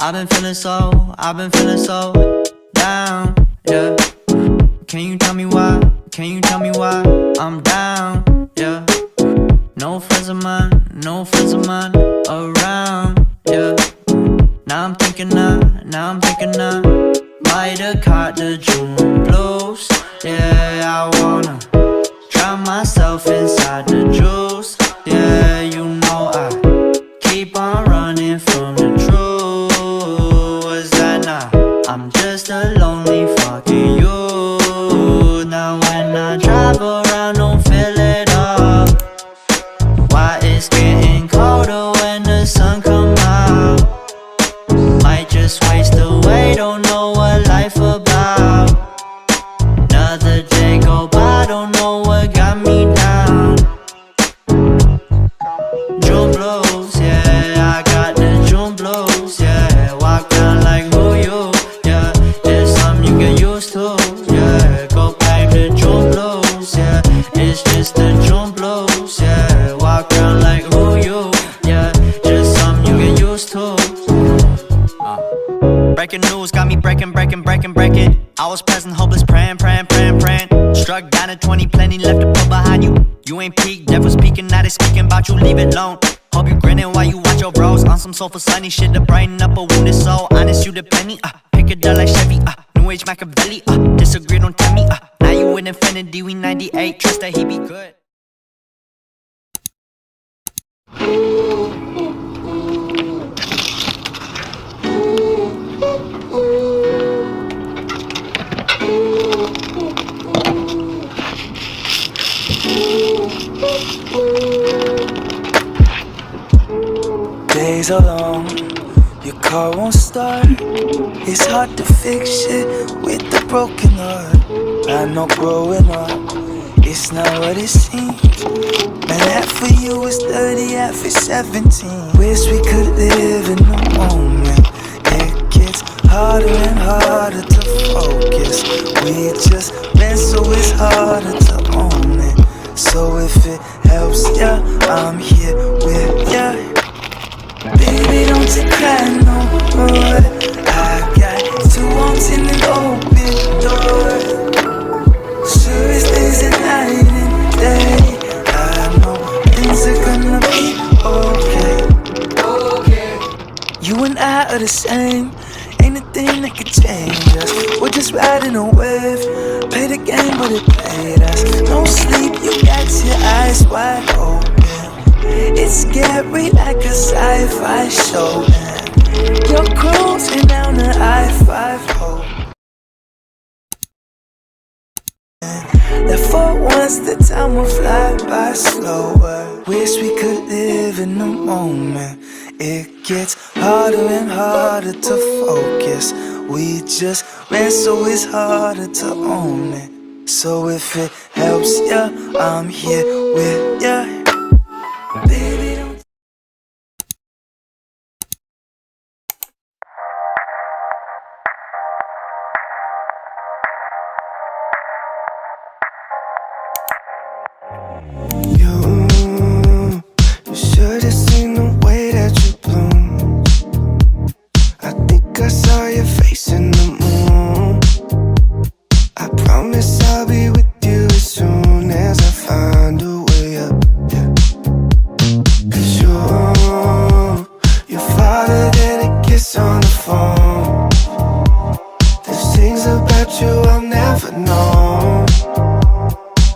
I've been feeling so down, yeah. Can you tell me why? Can you tell me why I'm down, yeah? No friends of mine around, yeah. Now I'm thinking I might have caught the June blues. Yeah, I wanna drown myself inside the juice. Yeah, you know I keep on running from the truth. Was that not? I'm just a lonely fucking you. Now when I drive around, don't feel it up. Why it's getting colder when the sun come out? Might just waste away, don't know what life about. Another day go by, don't know what got me down. June blues, yeah, I got the June blues, yeah. Walk down like who you, yeah. It's something you get used to, yeah. Go back to June blues, yeah. It's just the June blues, yeah. Walk around like who you, yeah. Just something you get used to. Breaking news got me breaking. I was present, hopeless, praying. Struck down at 20, plenty left to put behind you. You ain't peaked, devil speaking, now they speaking about you, leave it alone. Hope you grinning while you watch your bros on some soulful sunny shit to brighten up a wounded soul. Honest, you the penny, pick it up like Chevy, New Age Machiavelli, disagree, don't tell me, now you in infinity, we 98, trust that he be good. Days are long, your car won't start. It's hard to fix shit with a broken heart. I know growing up, it's not what it seems. Man, half for you is 30, half is 17. Wish we could live in the moment. It gets harder and harder to focus. We just ran, so it's harder to own it. So if it helps ya, I'm here with ya. Baby, don't you cry no more. I got 2 arms in an open door. Sure as there's a night and day, I know things are gonna be okay. You and I are the same, ain't a thing that could change us. We're just riding a wave, play the game but it played us. No sleep, you got your eyes wide open. It's scary like a sci-fi show, man. You're cruising down the I-5 hole. That for once the time will fly by slower. Wish we could live in the moment. It gets harder and harder to focus. We just ran, so it's harder to own it. So if it helps ya, I'm here with ya. Baby, don't. You should have seen the way that you bloom. I think I saw your face in the moon. I promise I'll be with you as soon as I find a way up. Yeah. 'Cause you're farther than a kiss on the phone. There's things about you I'll never know.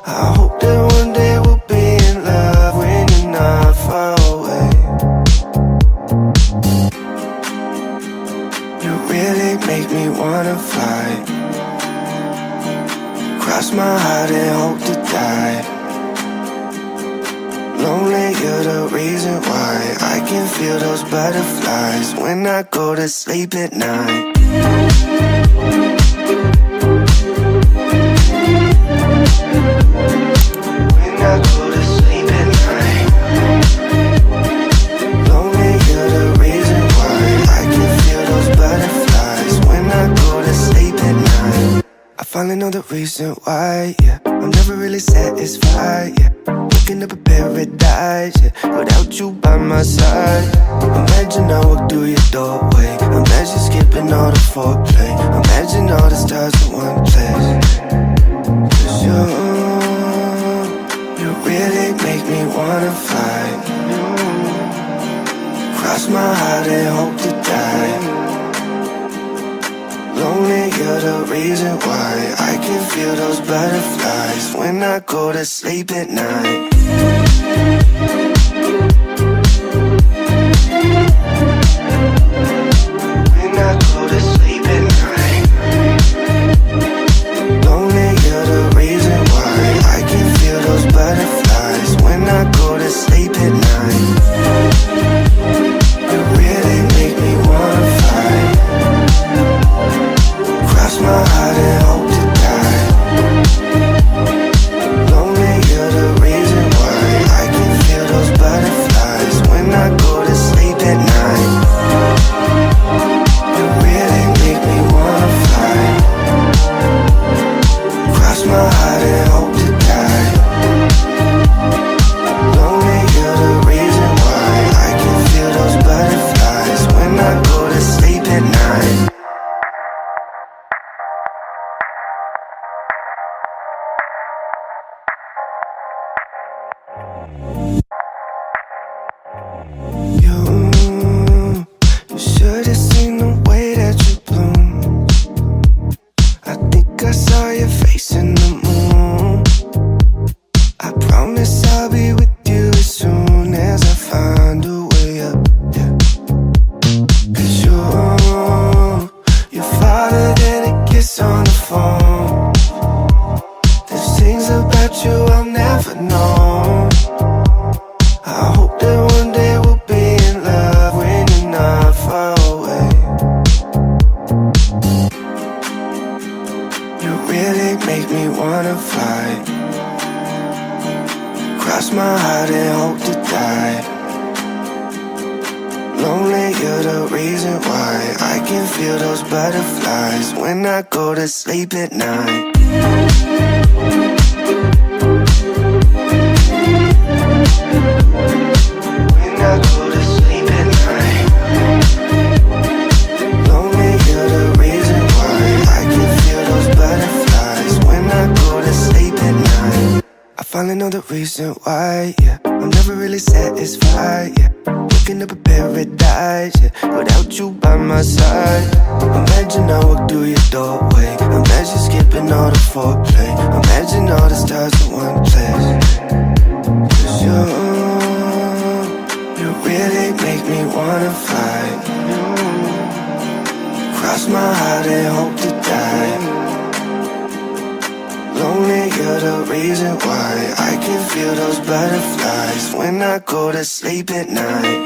I hope that one day we'll be in love when you're not far away. You really make me wanna fly. Cross my heart and hope to die. Lonely, you're the reason why I can feel those butterflies when I go to sleep at night. When I go to sleep at night. Lonely, you're the reason why I can feel those butterflies when I go to sleep at night. I finally know the reason why, yeah. I'm never really satisfied, yeah. Waking up in paradise, yeah, without you by my side. Imagine I walk through your doorway. Imagine skipping all the foreplay. Imagine all the stars in one place. 'Cause you really make me wanna fly. Cross my heart and hope to die. Lonely, you're the reason why I can feel those butterflies when I go to sleep at night. When I go to sleep at night. Lonely, you're the reason why I can feel those butterflies when I go to sleep at night. You really make me wanna fly. Cross my heart and hope to die. Lonely, you're the reason why I can feel those butterflies when I go to sleep at night. You really make me wanna fly. Cross my heart and hope to die. Lonely, you're the reason why I can feel those butterflies when I go to sleep at night. You should have seen the way that you bloom. I think I saw your face in the moon. I promise I'll be with you as soon as I find a way up, yeah. 'Cause you're farther than a kiss on the phone. There's things about you I'll never know. I hope that one day we'll be in love when you're not far away. You really make me wanna fly. Cross my heart and hope to die. Lonely, you're the reason why I can feel those butterflies when I go to sleep at night. When I go to sleep at night. Lonely, you're the reason why I can feel those butterflies when I go to sleep at night. I finally know the reason why, yeah. I'm never really satisfied, yeah. Waking up in paradise, yeah, without you by my side. Imagine I walk through your doorway. Imagine skipping all the foreplay. Imagine all the stars in one place. 'Cause you really make me wanna fly. Cross my heart and hope to die. Lonely, you're the reason why I can feel those butterflies when I go to sleep at night.